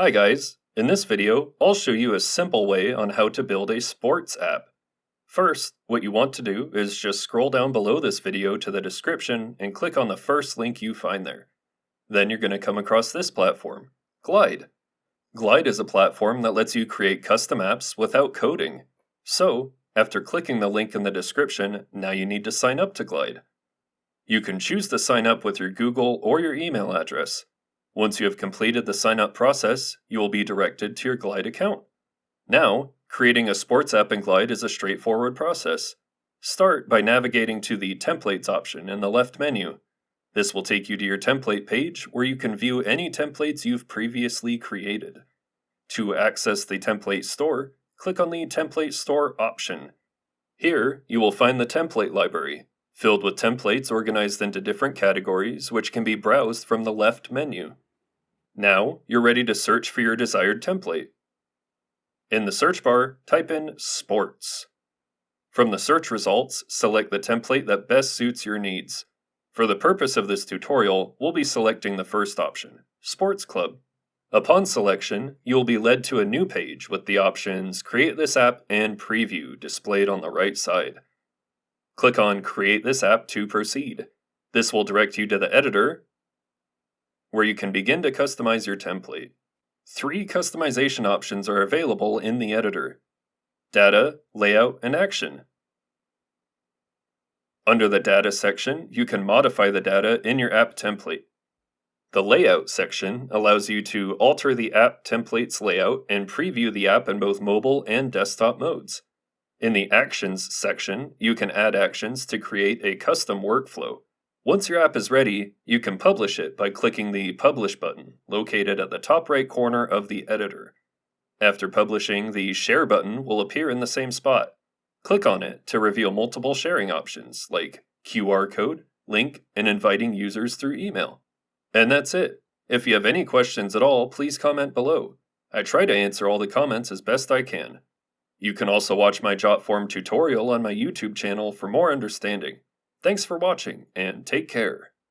Hi guys, in this video, I'll show you a simple way on how to build a sports app. First, what you want to do is just scroll down below this video to the description and click on the first link you find there. Then you're going to come across this platform, Glide. Glide is a platform that lets you create custom apps without coding. So, after clicking the link in the description, now you need to sign up to Glide. You can choose to sign up with your Google or your email address. Once you have completed the sign-up process, you will be directed to your Glide account. Now, creating a sports app in Glide is a straightforward process. Start by navigating to the Templates option in the left menu. This will take you to your template page where you can view any templates you've previously created. To access the template store, click on the Template Store option. Here, you will find the template library, filled with templates organized into different categories which can be browsed from the left menu. Now, you're ready to search for your desired template. In the search bar, type in sports. From the search results, select the template that best suits your needs. For the purpose of this tutorial, we'll be selecting the first option, Sports Club. Upon selection, you will be led to a new page with the options Create this app and Preview displayed on the right side. Click on Create this app to proceed. This will direct you to the editor, where you can begin to customize your template. 3 customization options are available in the editor: Data, Layout, and Action. Under the Data section, you can modify the data in your app template. The Layout section allows you to alter the app template's layout and preview the app in both mobile and desktop modes. In the Actions section, you can add actions to create a custom workflow. Once your app is ready, you can publish it by clicking the Publish button, located at the top right corner of the editor. After publishing, the Share button will appear in the same spot. Click on it to reveal multiple sharing options, like QR code, link, and inviting users through email. And that's it. If you have any questions at all, please comment below. I try to answer all the comments as best I can. You can also watch my Jotform tutorial on my YouTube channel for more understanding. Thanks for watching, and take care.